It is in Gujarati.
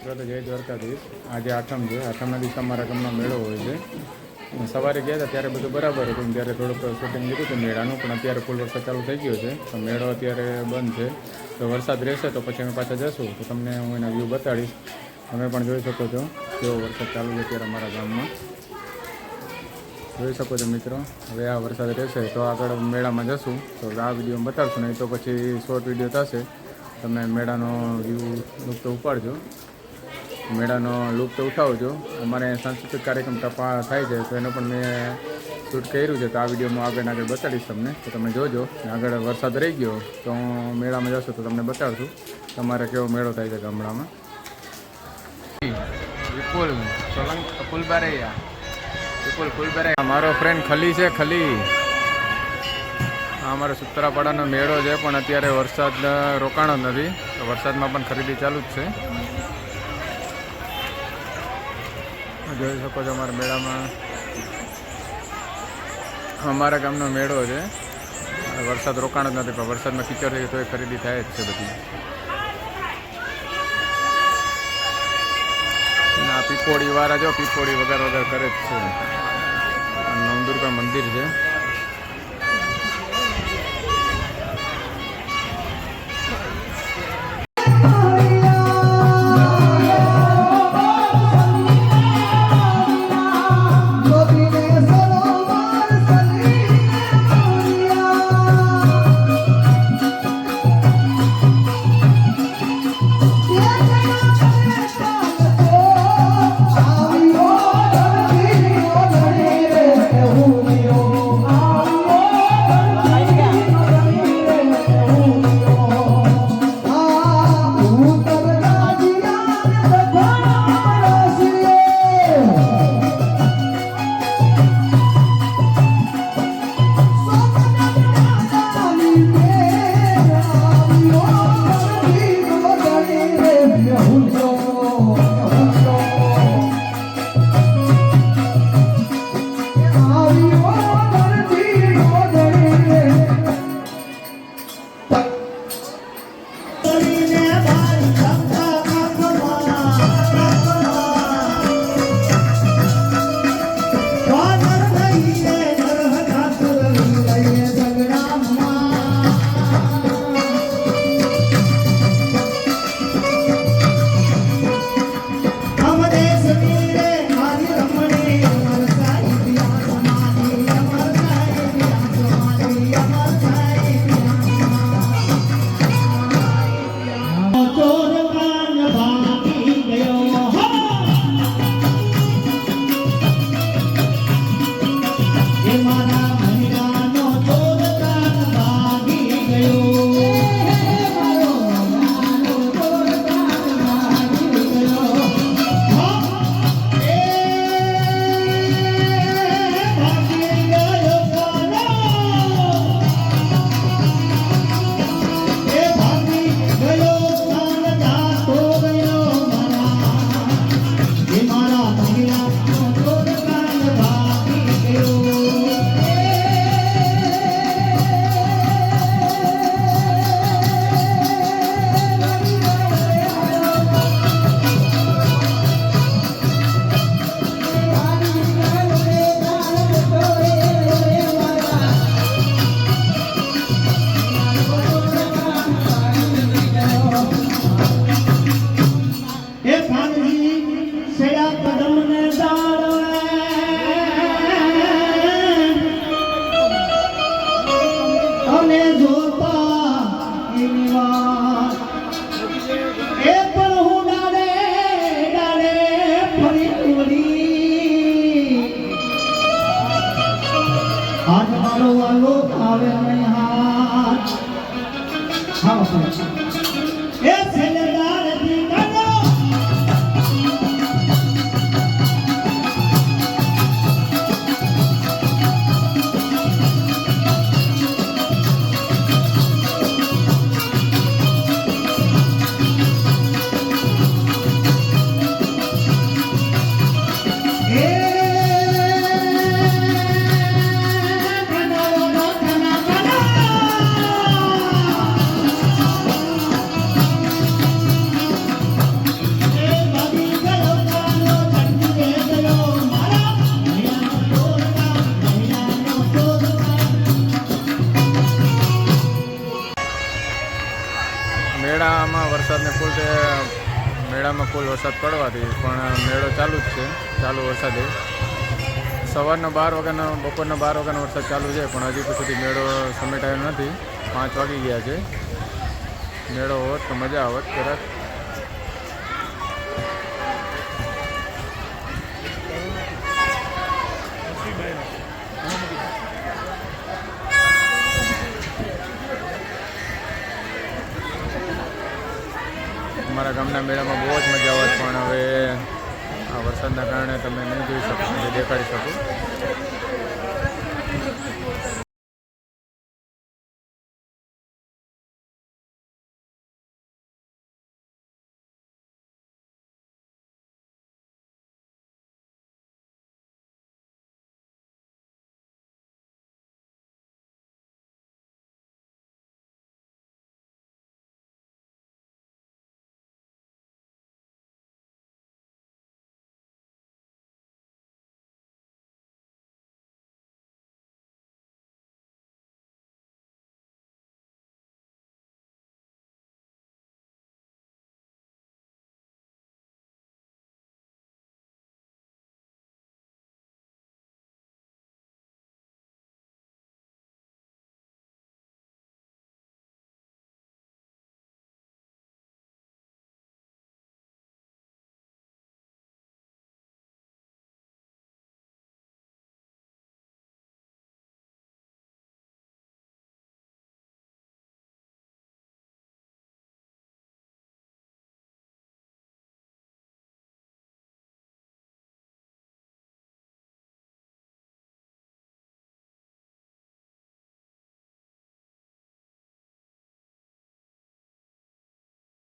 મિત્રો તો જય દ્વારકાધીશ. આજે આઠમ છે. આઠમના દિવસે અમારા ગામમાં મેળો હોય છે. સવારે ગયા હતા ત્યારે બધું બરાબર હતું, ત્યારે થોડુંક શૂટિંગ લીધું હતું મેળાનું, પણ અત્યારે ફૂલ વરસાદ ચાલુ થઈ ગયો છે તો મેળો અત્યારે બંધ છે. તો વરસાદ રહેશે તો પછી અમે પાછા જશું તો તમને હું એના વ્યૂ બતાડીશ. તમે પણ જોઈ શકો છો કેવો વરસાદ ચાલુ છે અત્યારે અમારા ગામમાં. જોઈ શકો છો મિત્રો. હવે આ વરસાદ રહેશે તો આગળ મેળામાં જશું તો આ વિડીયોમાં બતાડશું, નહીં તો પછી શોર્ટ વિડીયો થશે. તમે મેળાનો વ્યૂ લુક તો ઉપાડજો, મેળાનો લુક તો ઉઠાવજો. અમારે સાંસ્કૃતિક કાર્યક્રમ થાય છે તો એનો પણ મેં શૂટ કર્યું છે, તો આ વિડીયોમાં આગળ બતાડીશ તમને, તો તમે જોજો. આગળ વરસાદ રહી ગયો તો હું મેળામાં જશું તો તમને બતાડશું તમારે કેવો મેળો થાય છે ગામડામાં. વિપુલ સોલંકી ફૂલબારૈયા, વિપુલ ફૂલબારૈયા મારો ફ્રેન્ડ ખલી છે. ખલી આ અમારો સૂત્રાપાડાનો મેળો છે, પણ અત્યારે વરસાદ રોકાણો નથી તો વરસાદમાં પણ ખરીદી ચાલુ જ છે. જોઈ શકો છો અમારા મેળામાં, અમારા ગામનો મેળો છે. વરસાદ રોકાણો જ નથી, પણ વરસાદમાં કીચડ થઈ તો એ ખરીદી થાય જ છે બધી. આ પીપોળી વાળા જો પીપોળી વગર કરે જ છે. નવદુર્ગા મંદિર છે. કે મેળામાં ફૂલ વરસાદ પડવાથી પણ મેળો ચાલુ જ છે, ચાલુ વરસાદે. સવારના 12 વાગ્યાનો બપોરના 12 વાગ્યાનો વરસાદ ચાલુ છે પણ હજી સુધી મેળો સમેટાયો નથી. 5 વાગી ગયા છે. મેળો હોત તો મજા આવત જરાક. અમારા ગામના મેળામાં બહુ જ મજા આવત પણ હવે આ વરસાદના કારણે તમે નહીં જોઈ શકો, દેખાડી શકો.